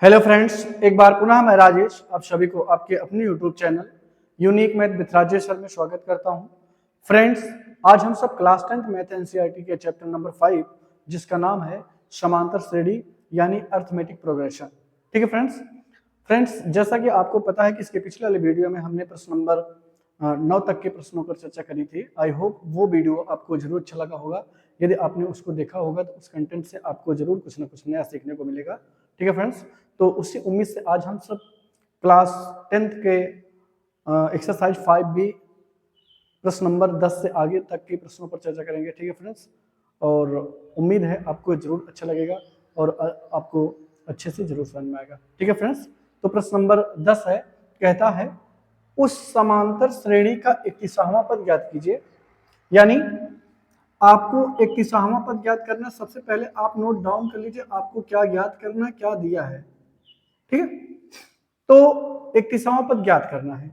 Hello friends, एक बार पुनः मैं राजेश आप सभी को आपके अपने YouTube channel unique math with Rajesh sir में स्वागत करता हूं। फ्रेंड्स, आज हम सब क्लास 10th मैथ एनसीईआरटी के चैप्टर नंबर 5 जिसका नाम है समांतर श्रेणी यानी अर्थमेटिक प्रोग्रेशन। ठीक है फ्रेंड्स, जैसा कि आपको पता है कि इसके पिछले वाले वीडियो में हमने प्रश्न नंबर 9 तक के प्रश्नों पर चर्चा करी थी। आई होप वो वीडियो आपको जरूर अच्छा लगा होगा। यदि आपने उसको देखा होगा तो उस कंटेंट से आपको जरूर कुछ ना कुछ नया सीखने को मिलेगा। ठीक है फ्रेंड्स, तो उसी उम्मीद से आज हम सब क्लास 10th के एक्सरसाइज 5B प्रश्न नंबर 10 से आगे तक के प्रश्नों पर चर्चा करेंगे। ठीक है फ्रेंड्स, और उम्मीद है आपको जरूर अच्छा लगेगा और आपको अच्छे से जरूर समझ में आएगा। ठीक है फ्रेंड्स, तो प्रश्न नंबर 10 है, कहता है उस समांतर श्रेणी का 31वां पद ज्ञात कीजिए। यानी आपको 31वां पद ज्ञात करना। सबसे पहले आप नोट डाउन कर लीजिए आपको क्या ज्ञात करना, क्या दिया है। ठीक है, तो 31वां पद ज्ञात करना है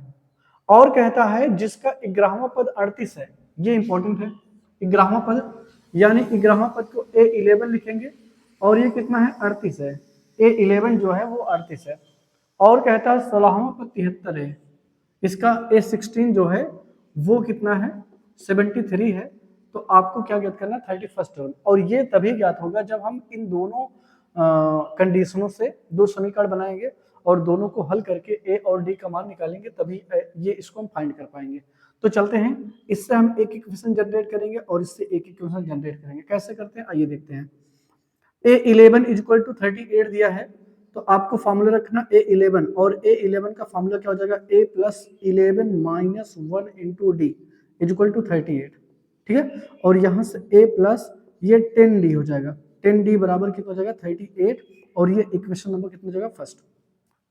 और कहता है जिसका 11वां पद 38 है। ये इंपॉर्टेंट है। 11वां पद यानी 11वां पद को A11 लिखेंगे और ये कितना है, 38 है। A11 जो है वो 38 है। और कहता है 16वां पद 73 है। इसका A16 जो है वो कितना है, 73 है। तो आपको क्या ज्ञात करना है, 31st टर्म। और ये तभी ज्ञात होगा जब हम इन दोनों कंडीशनों से दो समीकरण बनाएंगे और दोनों को हल करके ए और डी का मान निकालेंगे, तभी ये इसको हम फाइंड कर पाएंगे। तो चलते हैं, इससे हम एक इक्वेशन जनरेट करेंगे और इससे एक इक्वेशन जनरेट करेंगे। कैसे करते हैं आइए देखते हैं। A11 इक्वल टू 38 दिया है, तो आपको फॉर्मूला रखना A11 और A11 का फॉर्मूला क्या हो जाएगा, A plus 11 minus 1 into d equal to 38। ठीक है, और यहाँ से A प्लस ये 10D हो जाएगा। 10D बराबर कितना हो जाएगा, 38। और ये इक्वेशन नंबर कितना हो जाएगा, फर्स्ट।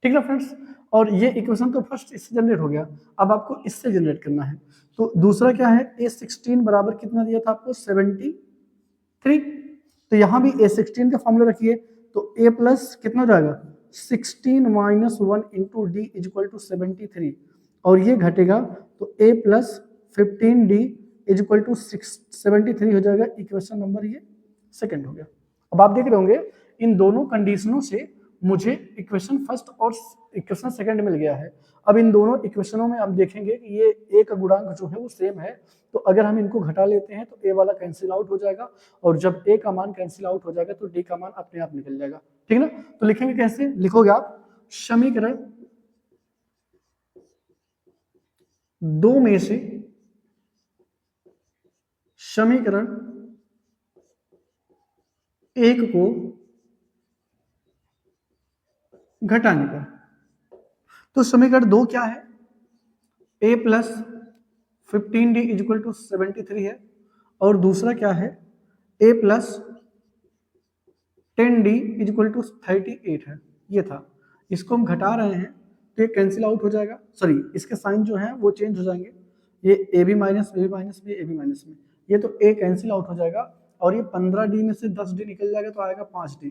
ठीक है फ्रेंड्स, और ये इक्वेशन तो फर्स्ट इससे जनरेट हो गया। अब आपको इससे जनरेट करना है। तो दूसरा क्या है, A16 बराबर कितना दिया था आपको, 73। तो यहाँ भी A16 का फॉर्मूला रखिए, तो A प्लस कितना हो जाएगा, 16 minus 1 into d equal to 73। और ये घटेगा तो A plus 15D equal to 73 हो जाएगा। इक्वेशन नंबर ये सेकंड हो गया। अब आप देख रहे होंगे इन दोनों कंडीशनों से मुझे इक्वेशन फर्स्ट और इक्वेशन सेकंड मिल गया है। अब इन दोनों इक्वेशनों में हम देखेंगे कि ये ए का गुणांक जो है वो सेम है। तो अगर हम इनको घटा लेते हैं तो ए वाला कैंसिल आउट हो जाएगा, और जब ए का मान कैंसिल आउट हो जाएगा तो डी का मान अपने आप निकल जाएगा। ठीक है ना, तो लिखेंगे कैसे, लिखोगे आप, समीकरण दो में से समीकरण एक को घटाने पर। तो समीकरण दो क्या है, A plus 15D equal to 73 है, और दूसरा क्या है, A plus 10D equal to 38 है। ये था, इसको हम घटा रहे हैं तो ये कैंसिल आउट हो जाएगा। सॉरी, इसके साइन जो है वो चेंज हो जाएंगे, ये A B minus B minus में, ए बी माइनस में, ये तो ए कैंसिल आउट हो जाएगा। और ये 15D में से 10D निकल जाएगा तो आएगा 5D।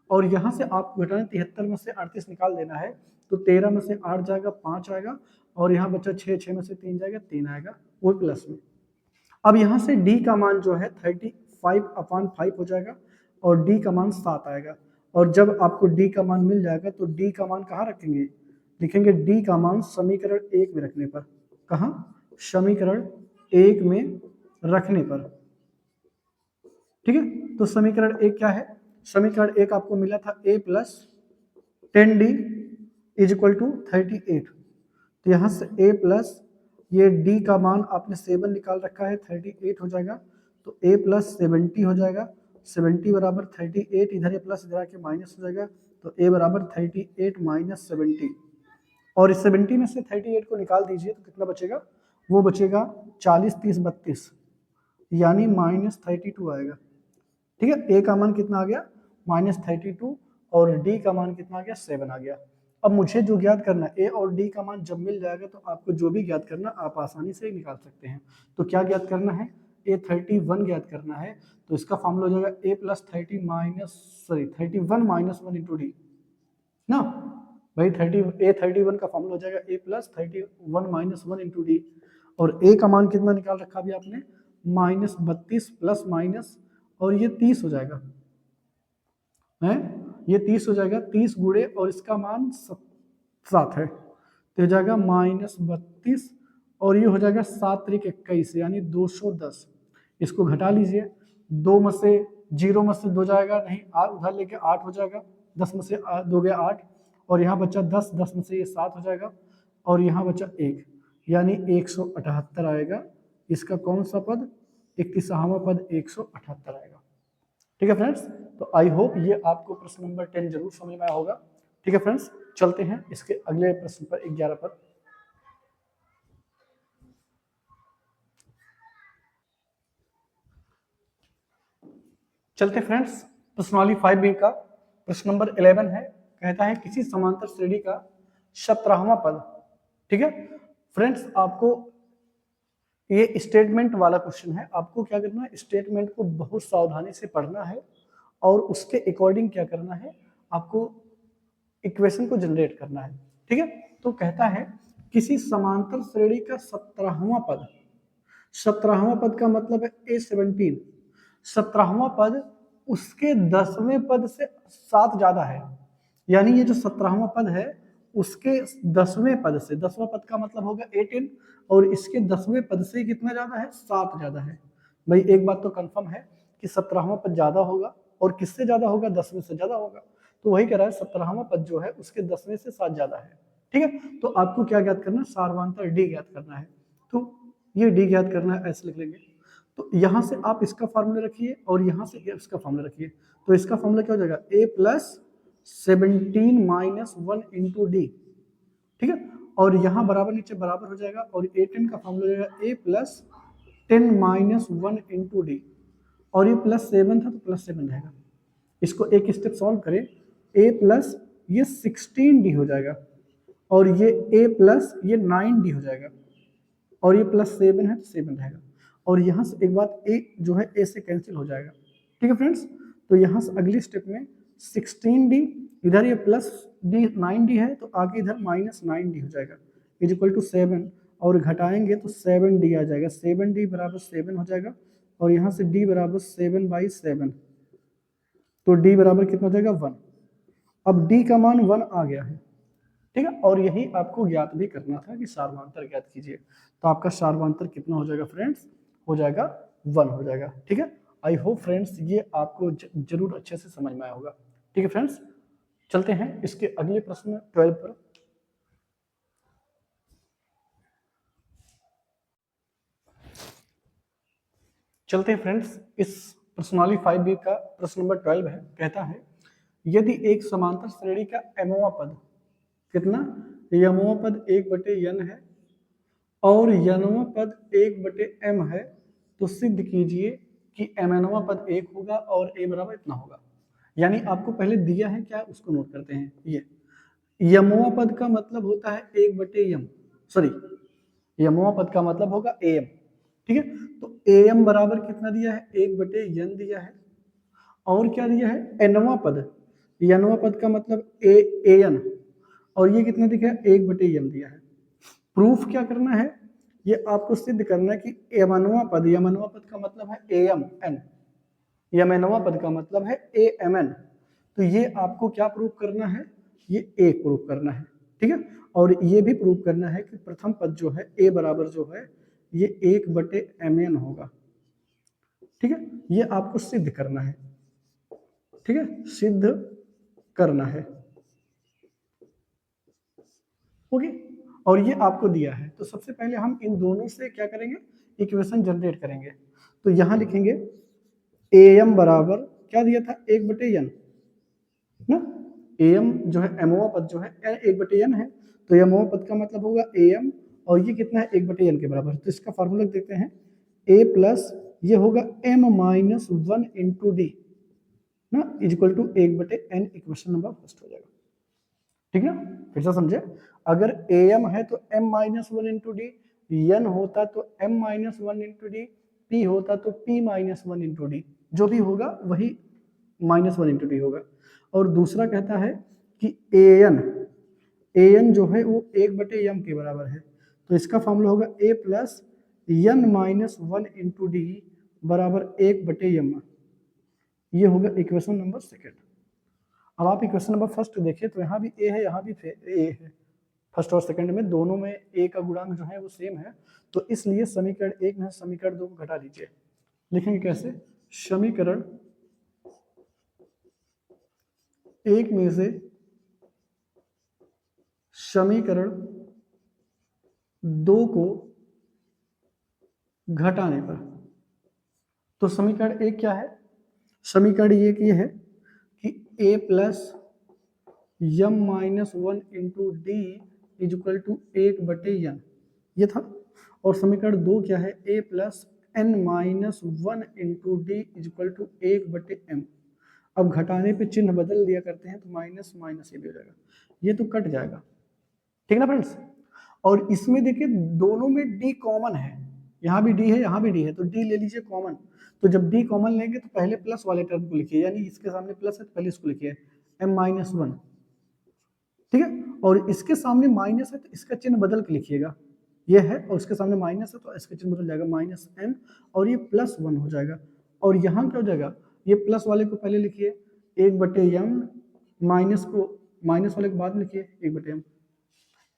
और यहाँ से आप घटाने 73 में से 38 निकाल देना है, तो 13 में से 8 जाएगा, 5 आएगा, और यहाँ बचा 6, 6 में से 3 जाएगा, 3 आएगा, वो प्लस में। अब यहाँ से D का मान जो है 35/5 हो जाएगा और D का मान 7 आएगा। और जब आपको D का मान मिल जाएगा तो D का मान कहाँ रखेंगे, लिखेंगे D का मान समीकरण 1 में रखने पर। कहाँ, समीकरण 1 में रखने पर। ठीक है, तो समीकरण 1 क्या है, समीकरण 1 आपको मिला था A plus 10D equal to 38। तो यहाँ से A प्लस ये D का मान आपने 7 निकाल रखा है, 38 हो जाएगा। तो A प्लस 70 हो जाएगा, 70 बराबर 38, इधर ये प्लस इधर आके माइनस हो जाएगा। तो A बराबर 38 माइनस 70, और इस 70 में से 38 को निकाल दीजिए तो कितना बचेगा, वो बचेगा 40, 30, 32, यानी माइनस 32 आएगा। ठीक है, A का मान कितना आ गया, माइनस 32, और D का मान कितना आ गया, 7 आ गया। अब मुझे जो ज्ञात करना है, A और D का मान जब मिल जाएगा तो आपको जो भी ज्ञात करना आप आसानी से निकाल सकते हैं। तो क्या ज्ञात करना है, A31 ज्ञात करना है। तो इसका फॉर्मूला हो जाएगा A plus 31 minus 1 into D ना भाई, A31 का फॉर्मूला हो जाएगा A plus 31 minus 1 into d. और A का मान कितना निकाल रखा अभी आपने, माइनस 32 प्लस माइनस, और ये 30 हो जाएगा है। ये 30 हो जाएगा, 30 गुणे और इसका मान 7 है तो हो जाएगा -32 और ये हो जाएगा 7 त्रिक 21 यानी 210। इसको घटा लीजिए, 2 में से 0 में से 2 जाएगा नहीं, उधर लेके 8 हो जाएगा, 10 में से 2 गया 8 और यहाँ बचा 10, 10 में से ये 7 हो जाएगा और यहाँ बचा 1 यानी 178 आएगा। इसका कौन सा पद? 31वां पद 178 आएगा। ठीक है फ्रेंड्स, तो आई होप ये आपको प्रश्न नंबर 10 जरूर समझ में आया होगा। ठीक है फ्रेंड्स, चलते हैं इसके अगले प्रश्न पर 11 पर। चलते फ्रेंड्स, प्रश्नावली 5B का प्रश्न नंबर 11 है। कहता है किसी समांतर श्रेणी का 17वां पद। ठीक है फ्रेंड्स, आपको ये स्टेटमेंट वाला क्वेश्चन है। आपको क्या करना है, स्टेटमेंट को बहुत सावधानी से पढ़ना है और उसके अकॉर्डिंग क्या करना है, आपको इक्वेशन को जनरेट करना है। ठीक है, तो कहता है किसी समांतर श्रेणी का 17वां पद। 17वां पद का मतलब है A17। 17वां पद उसके 10वें पद से 7 ज्यादा है, यानी ये जो 17वां पद है उसके 10वें पद से, 10वां पद का मतलब होगा 18 और इसके 10वें पद से कितना ज्यादा है? 7 ज्यादा है। भाई एक बात तो कंफर्म है कि 17वां पद ज्यादा होगा और किससे ज्यादा होगा? 10वें से ज्यादा होगा। तो वही कह रहा है 17वां पद जो है उसके 10वें से 7 ज्यादा है। ठीक है, तो आपको क्या ज्ञात करना है? सार्वधातुक डी ज्ञात करना है। तो ये डी ज्ञात करना है, ऐसे लिख लेंगे। तो यहां से आप इसका फॉर्मूला रखिए और यहां से इसका फॉर्मूला रखिए। तो इसका फॉर्मूला क्या हो जाएगा? A+17 - 1 × D। ठीक है, और यहाँ बराबर नीचे बराबर हो जाएगा और A10 का फॉर्मूला हो जाएगा A+10 - 1 × D और ये +7 था तो +7 रहेगा। इसको एक स्टेप सॉल्व करें, A+ ये 16D हो जाएगा और ये A+ ये 9D हो जाएगा और ये +7 है तो 7 रहेगा और यहाँ से एक बात A जो है A से कैंसिल हो जाएगा। ठीक है फ्रेंड्स, तो यहाँ से अगली स्टेप में 16D, इधर ये +D 9D है तो आगे इधर -9D हो जाएगा = 7 और घटाएंगे तो 7D आ जाएगा। 7D बराबर 7 हो जाएगा और यहाँ से D बराबर 7/7 तो D बराबर कितना हो जाएगा? 1। अब D का मान 1 आ गया है। ठीक है, और यही आपको ज्ञात भी करना था कि सार्वधातुक ज्ञात कीजिए। तो आपका सार्वधातुक कितना हो जाएगा फ्रेंड्स? हो जाएगा 1 हो जाएगा। ठीक है, आई होप फ्रेंड्स ये आपको जरूर अच्छे से समझ में आया होगा। ठीक है फ्रेंड्स, चलते हैं इसके अगले प्रश्न 12 पर। चलते हैं फ्रेंड्स, इस प्रश्नावली 5B का प्रश्न नंबर 12 है। कहता है यदि एक समांतर श्रेणी का mवां पद कितना? यमवां पद 1/n है और nवां पद 1/m है तो सिद्ध कीजिए कि mnवां पद 1 होगा और a बराबर इतना होगा। यानी आपको पहले दिया है क्या, उसको नोट करते हैं। ये यमवां पद का मतलब होता है 1/m, सॉरी यमवां पद का मतलब होगा am। ठीक है, तो am बराबर कितना दिया है? 1/n दिया है और क्या दिया है? nवां पद, nवां पद का मतलब an और ये कितना दिया है? 1/m दिया है। प्रूफ क्या करना है? ये आपको सिद्ध करना है कि यमनवां पद, यमनवां पद का मतलब है amn, यमनवां पद का मतलब है amn। तो ये आपको क्या प्रूफ करना है? ये a प्रूफ करना है। ठीक है, और ये भी प्रूफ करना है कि प्रथम पद जो है a बराबर जो है ये 1/mn होगा। ठीक है, ये आपको सिद्ध करना है। ठीक है, सिद्ध करना है। ओके, और ये आपको दिया है तो सबसे पहले हम इन दोनों से क्या करेंगे? इक्वेशन जनरेट करेंगे। तो यहां लिखेंगे am बराबर क्या दिया था? 1/n ना। am जो है mवां पद जो है 1/n है तो mवां पद का मतलब होगा am और ये कितना है? 1/n के बराबर। तो इसका फार्मूला देखते हैं, a+ ये होगा m - 1 × d ना = 1/n। इक्वेशन नंबर फर्स्ट हो जाएगा। ठीक है, फिर से समझे, अगर am है तो m - 1 × d, n होता तो m - 1 × d, p होता तो p - 1 × d, जो भी होगा वही -1 × d होगा। और दूसरा कहता है कि an जो है वो 1/m के बराबर है तो इसका फॉर्मूला होगा a+ n - 1 × d बराबर 1/m। ये होगा इक्वेशन नंबर सेकंड। अब आप क्वेश्चन नंबर फर्स्ट देखिए तो यहाँ भी ए है, यहाँ भी ए है, फर्स्ट और सेकंड में दोनों में ए का गुणांक जो है वो सेम है, तो इसलिए समीकरण 1 में समीकरण 2 को घटा दीजिए। लिखेंगे कैसे? समीकरण 1 में से समीकरण 2 को घटाने पर, तो समीकरण 1 क्या है? समीकरण ये है कि a plus m minus 1 into d is equal to 1/n, ये था। और समीकरण 2 क्या है? a plus n minus 1 into d is equal to 1/m। अब घटाने पे चिन्ह बदल दिया करते हैं तो माइनस माइनस ये भी हो जाएगा, ये तो कट जाएगा, ठीक ना फ्रेंड्स। और इसमें देखिए दोनों में d कॉमन है, यहाँ भी d है यहाँ भी d है, तो d ले लीजिए कॉमन। तो जब d कॉमन लेंगे तो पहले प्लस वाले टर्म को लिखिए, यानी इसके सामने प्लस है तो पहले इसको लिखिए m-1, ठीक है। और इसके सामने माइनस है तो इसका चिन्ह बदल के लिखिएगा, ये है, और इसके सामने माइनस है तो इसका चिन्ह बदल जाएगा -n, और ये +1 हो जाएगा। और यहाँ क्या हो जाएगा? ये प्लस वाले को पहले लिखिए 1/m, माइनस वाले को बाद में लिखिए 1/m।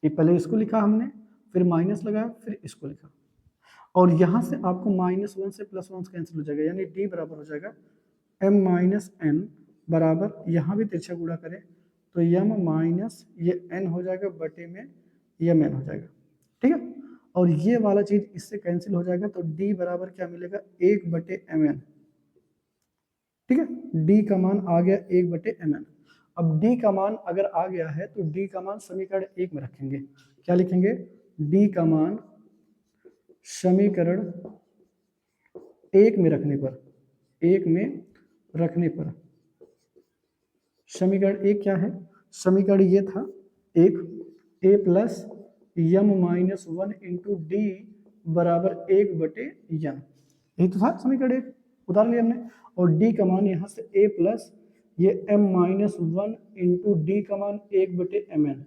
ये पहले इसको लिखा हमने, फिर माइनस लगाया, फिर इसको लिखा, और यहाँ से आपको -1 से +1 कैंसिल हो जाएगा, यानी d बराबर हो जाएगा m-n बराबर, यहाँ भी तिरछा गुणा करें तो m माइनस ये n हो जाएगा बटे में ये m n हो जाएगा, ठीक है। और ये वाला चीज इससे कैंसिल हो जाएगा, तो d बराबर क्या मिलेगा? 1/mn, ठीक है। d का मान आ गया 1/mn। अब d का मान अगर आ गया है तो d का मान समीकरण 1 में रखेंगे, क्या लिखेंगे? d का मान समीकरण 1 में रखने पर, समीकरण 1 क्या है? समीकरण ये था 1, a plus m minus 1 into D बराबर 1/n, यही तो था समीकरण 1, उतार लिया हमने। और d का मान यहाँ से a प्लस ये m-1 इंटू डी का मान 1/mn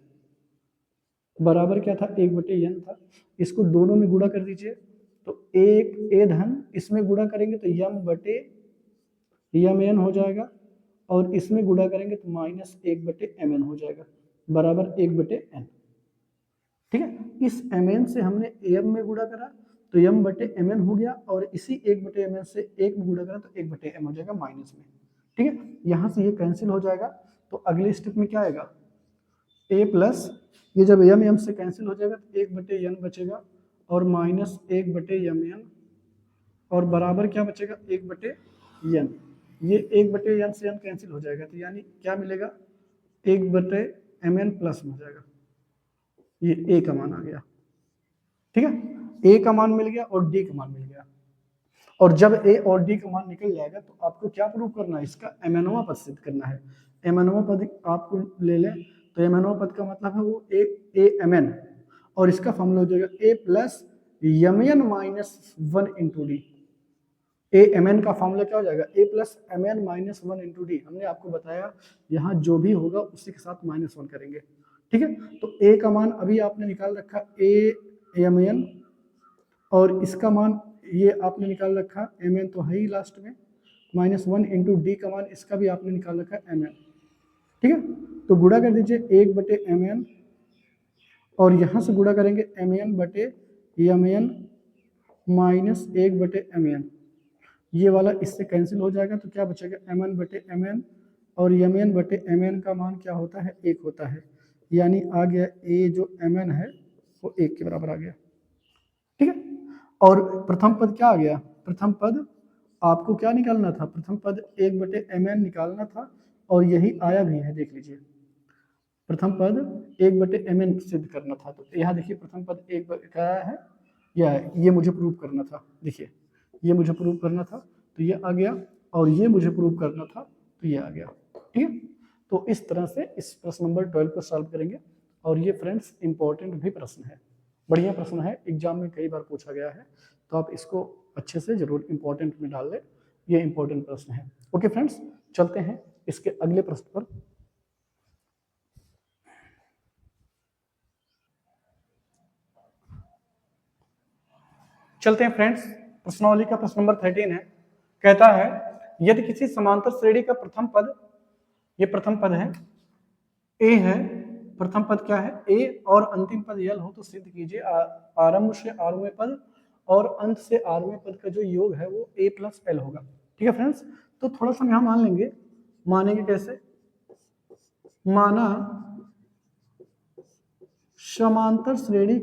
बराबर क्या था? 1/n था। इसको दोनों में गुणा कर दीजिए, तो एक a धन इसमें गुणा करेंगे तो m/mn हो जाएगा, और इसमें गुणा करेंगे तो -1/mn हो जाएगा, बराबर 1/n, ठीक है। इस mn से हमने am में गुणा करा तो m/mn हो गया, और इसी 1/mn से 1 में गुणा करा तो 1/m हो जाएगा माइनस में, ठीक है। यहाँ से ये कैंसिल हो जाएगा, तो अगले स्टेप में क्या आएगा? a प्लस ये जब m से कैंसिल हो जाएगा तो 1/n बचेगा, और -1/mn, और बराबर क्या बचेगा? 1/n। ये 1/n से n कैंसिल हो जाएगा, तो यानी क्या मिलेगा? 1/mn प्लस में हो जाएगा, ये a का मान आ गया, ठीक है। a का मान मिल गया और d का मान मिल गया। और जब a और d का मान निकल जाएगा तो आपको क्या प्रूव करना है? इसका mnवां पद सिद्ध करना है। mnवां पद आपको ले लें तो mnवां पद का मतलब है वो amn, और इसका फॉर्मूला हो जाएगा a plus mn minus 1 into D. amn का फॉर्मूला क्या हो जाएगा? a plus mn minus 1 into D. हमने आपको बताया यहाँ जो भी होगा उसी के साथ -1 करेंगे, ठीक है। तो a का मान अभी आपने निकाल रखा amn, और इसका मान ये आपने निकाल रखा mn तो है ही लास्ट में, -1 इंटू डी का मान इसका भी आपने निकाल रखा mn, ठीक है। तो गुणा कर दीजिए 1/mn, और यहाँ से गुणा करेंगे mn/mn माइनस 1/mn, ये वाला इससे कैंसिल हो जाएगा, तो क्या बचेगा? mn/mn, और mn/mn का मान क्या होता है? 1 होता है, यानी आ गया a जो mn है वो 1 के बराबर आ गया, ठीक है। और प्रथम पद क्या आ गया? प्रथम पद आपको क्या निकालना था? प्रथम पद 1/mn निकालना था, और यही आया भी है, देख लीजिए। प्रथम पद 1/mn सिद्ध करना था, तो यहाँ देखिए प्रथम पद 1 क्या है? यह है, ये मुझे प्रूव करना था, देखिए ये मुझे प्रूव करना था तो ये आ गया, और ये मुझे प्रूव करना था तो ये आ गया, ठीक है। तो इस तरह से इस प्रश्न नंबर 12 को सॉल्व करेंगे, और ये फ्रेंड्स इंपॉर्टेंट भी प्रश्न है, बढ़िया प्रश्न है, एग्जाम में कई बार पूछा गया है, तो आप इसको अच्छे से जरूर इंपॉर्टेंट में डाल लें, ये इंपॉर्टेंट प्रश्न है। ओके फ्रेंड्स, चलते हैं इसके अगले प्रश्न पर। चलते हैं फ्रेंड्स, प्रश्नावली का प्रश्न नंबर 13 है। कहता है यदि किसी समांतर श्रेणी का प्रथम पद ये प्रथम पद है, ए है, प्रथम पद क्या है ए, और अंतिम पद यल हो तो सिद्ध कीजिए आरंभ से आरवें पद और अंत से आरवें पद का जो योग है वो ए प्लस एल होगा। ठीक है फ्रेंड्स, तो थोड़ा सा हम यहाँ मान लेंगे, मानेंगे कैसे, माना समांतर श्रेणी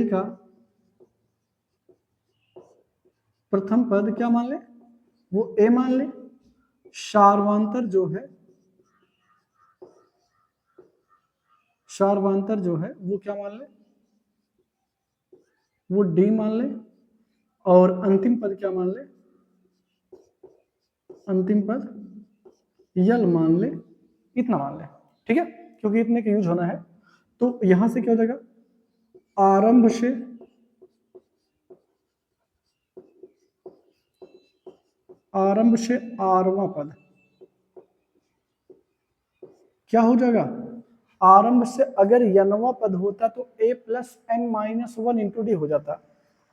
का प्रथम पद क्या मान ले, वो ए मान ले, सार्वांतर जो है वो क्या मान ले, वो डी मान ले, और अंतिम पद क्या मान ले, अंतिम पद यल मान ले, इतना मान ले। ठीक है, क्योंकि इतने का यूज होना है। तो यहां से क्या हो जाएगा, आरंभ से आरवां पद क्या हो जाएगा, आरंभ से अगर यनवा पद होता तो a plus N minus one into d हो जाता।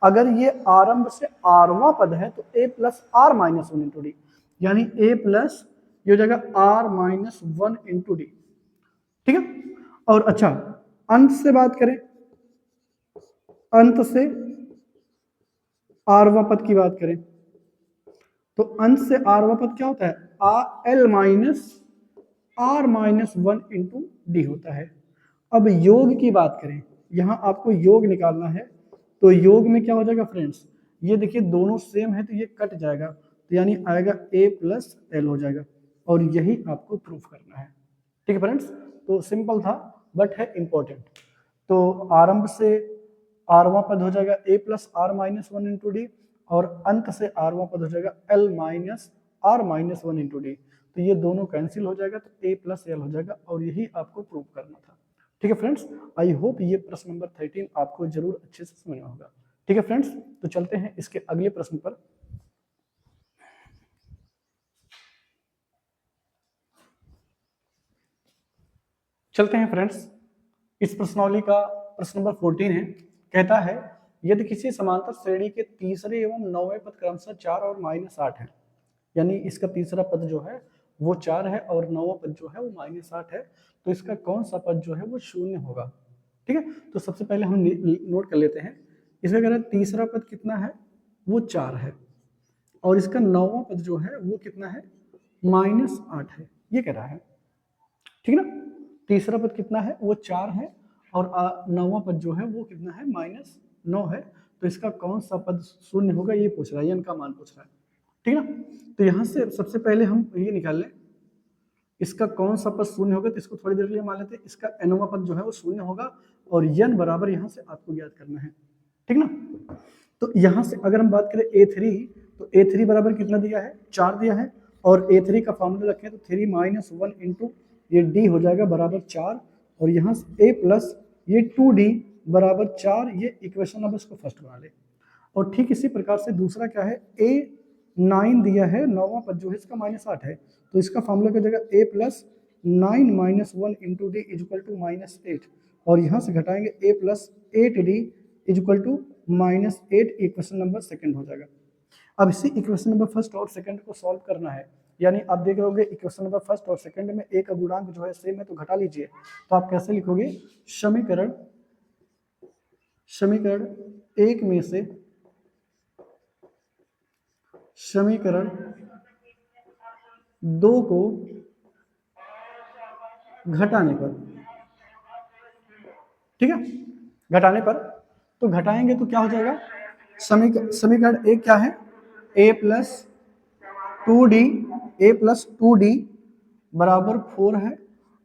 अगर ये आरंभ से आरवां पद है तो a plus r minus one into d, यानी a प्लस ये हो जाएगा r minus one into d. ठीक है, और अच्छा अंत से बात करें, अंत से आरवां पद की बात करें तो अंत से आरवां पद क्या होता है, l minus r minus one into d होता है। अब योग की बात करें, यहां आपको योग निकालना है, तो योग में क्या हो जाएगा फ्रेंड्स, ये देखिए दोनों सेम है तो ये कट जाएगा, तो यानी आएगा a प्लस एल हो जाएगा, और यही आपको प्रूफ करना है। ठीक है फ्रेंड्स, तो सिंपल था बट है इंपॉर्टेंट। तो आरंभ से आरवां पद हो जाएगा a plus r minus one into d, और अंत से आरवां पद हो जाएगा l minus r minus one into d. तो ये दोनों कैंसिल हो जाएगा, तो a प्लस एल हो जाएगा, और यही आपको प्रूव करना था। ठीक है फ्रेंड्स, आई होप ये प्रश्न नंबर 13 आपको जरूर अच्छे से समझ में होगा। ठीक है फ्रेंड्स, तो चलते हैं इसके अगले प्रश्न पर। चलते हैं फ्रेंड्स, इस प्रश्नावली का प्रश्न नंबर 14 है, कहता है यदि किसी समांतर श्रेणी के तीसरे एवं नौवें पद क्रमशः 4 और -8 है, यानी इसका तीसरा पद जो है वो 4 है और नौवां पद जो है वो -8 है, तो इसका कौन सा पद जो है वो शून्य होगा। ठीक है, तो सबसे पहले हम नोट कर लेते हैं, इसका कह रहा है तीसरा पद कितना है, वो 4 है, और इसका नौवां पद जो है वो कितना है, -8 है, ये कह रहा है। ठीक है ना, तीसरा पद कितना है, वो 4 है, और नौवां पद जो है वो कितना है, -9 है, तो इसका कौन सा पद शून्य होगा ये पूछ रहा है, n का मान पूछ रहा है। ठीक है ना, तो यहां से सबसे पहले हम ये निकाल लें, इसका कौन सा पद शून्य होगा, तो इसको थोड़ी देर के लिए मान लेते हैं, इसका nवां पद जो है वो शून्य होगा, और n बराबर यहां से आपको ज्ञात करना है। ठीक ना, तो यहां से अगर हम बात करें a3, तो a3 बराबर कितना दिया है, 4 दिया है, और a3 का फॉर्मूला रखें तो 3 - 1 इंटू ये d हो जाएगा बराबर 4, और यहाँ से a प्लस ये 2d बराबर 4, ये इक्वेशन अब इसको फर्स्ट बना ले। और ठीक इसी प्रकार से दूसरा क्या है, a9 दिया है, नौवां पद जो है इसका -8 है, तो इसका फॉर्मूला क्या हो जाएगा, a plus 9 - 1 into d is equal to -8, और यहाँ से घटाएंगे a plus 8d is equal to -8, equation number second हो जाएगा। अब इसी इक्वेशन नंबर फर्स्ट और सेकंड को सॉल्व करना है, यानी आप देख रहे इक्वेशन नंबर फर्स्ट और सेकंड में एक का गुणांक जो है सेम है, तो घटा लीजिए, तो आप कैसे लिखोगे, समीकरण एक में से समीकरण 2 को घटाने पर, ठीक है, घटाने पर, तो घटाएंगे तो क्या हो जाएगा, समीकरण एक क्या है, a प्लस 2d बराबर 4 है,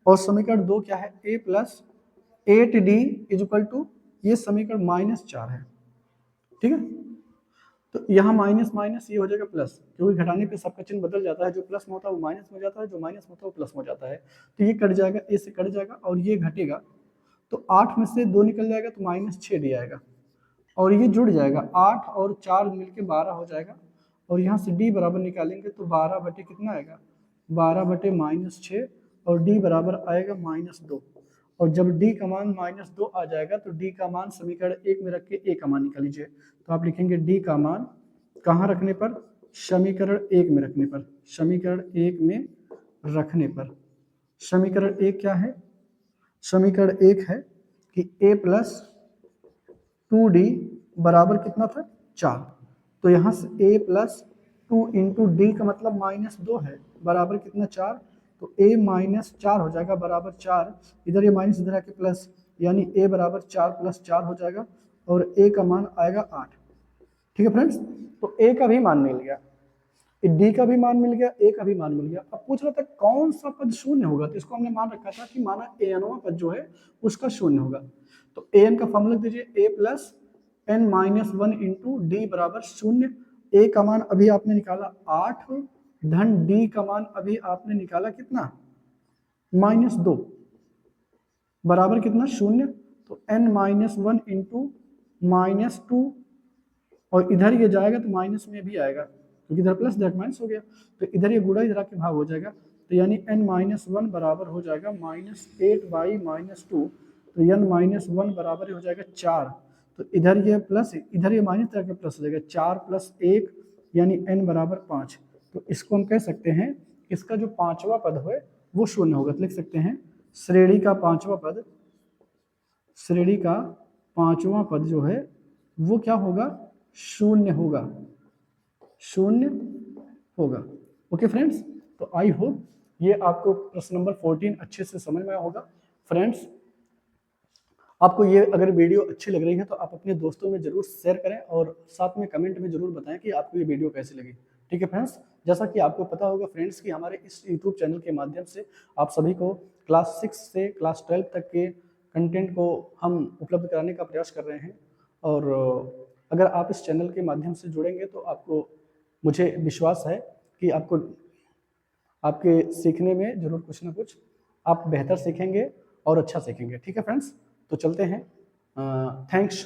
और समीकरण 2 क्या है, a plus 8d is equal to ये समीकरण -4 है। ठीक है, तो यहाँ माइनस माइनस ये हो जाएगा प्लस, क्योंकि घटाने पे सबका चिन्ह बदल जाता है, जो प्लस में होता है वो माइनस में हो जाता है, जो माइनस में होता है वो प्लस में हो जाता है, तो ये कट जाएगा, ए से कट जाएगा, और ये घटेगा, तो 8 में से 2 निकल जाएगा तो -6d आएगा, और ये जुड़ जाएगा, 8 और 4 मिलके 12 हो जाएगा, और यहाँ से d बराबर निकालेंगे तो 12 बटे कितना आएगा, 12 बटे -6, और d बराबर आएगा -2, और जब d का मान -2 आ जाएगा तो d का मान समीकरण 1 में रख के a का मान निकाल लीजिए, तो आप लिखेंगे d का मान कहाँ रखने पर? समीकरण 1 में रखने पर। समीकरण 1 में रखने पर समीकरण 1 क्या है? समीकरण 1 है कि a प्लस 2d बराबर कितना था? 4। तो यहाँ से a प्लस 2 इंटू डी का मतलब -2 है, बराबर कितना? 4। तो a -4 हो जाएगा बराबर 4। इधर ये माइनस इधर आके प्लस, यानी a बराबर 4 + 4 हो जाएगा और a का मान आएगा 8। ठीक है फ्रेंड्स, तो a का भी मान मिल गया, डी का भी मान मिल गया, ए का भी मान मिल गया। अब पूछ रहा था कौन सा पद शून्य होगा, तो इसको हमने मान रखा था कि माना एनवा पद जो है उसका शून्य होगा। तो एन का फॉर्मूला दीजिए, A plus N minus 1 into D बराबर 0। ए का मान अभी आपने निकाला 8 धन डी का मान अभी आपने निकाला कितना? -2 बराबर कितना? 0। तो n माइनस 1 इंटू -2 और इधर ये जाएगा तो माइनस में भी आएगा क्योंकि इधर प्लस इधर माइनस हो गया, तो इधर ये गुणा इधर आके भाग हो जाएगा। तो यानी n-1 बराबर हो जाएगा -8/-2। तो n-1 बराबर हो जाएगा 4। तो इधर ये प्लस इधर ये माइनस तरह के प्लस हो जाएगा, 4 + 1 यानी n बराबर 5। तो इसको हम कह सकते हैं इसका जो पांचवा पद है वो शून्य होगा। तो लिख सकते हैं श्रेणी का पांचवा पद, श्रेणी का पांचवा पद जो है वो क्या होगा? शून्य होगा, शून्य होगा। ओके फ्रेंड्स, तो आई होप ये आपको प्रश्न नंबर 14 अच्छे से समझ में आया होगा। फ्रेंड्स, आपको ये अगर वीडियो अच्छी लग रही है तो आप अपने दोस्तों में जरूर शेयर करें और साथ में कमेंट में जरूर बताएं कि आपको ये वीडियो कैसी लगी। ठीक है फ्रेंड्स, जैसा कि आपको पता होगा फ्रेंड्स कि हमारे इस यूट्यूब चैनल के माध्यम से आप सभी को क्लास 6 से क्लास 12 तक के कंटेंट को हम उपलब्ध कराने का प्रयास कर रहे हैं। और अगर आप इस चैनल के माध्यम से जुड़ेंगे तो आपको, मुझे विश्वास है कि आपको आपके सीखने में जरूर कुछ ना कुछ आप बेहतर सीखेंगे और अच्छा सीखेंगे। ठीक है फ्रेंड्स, तो चलते हैं। थैंक्स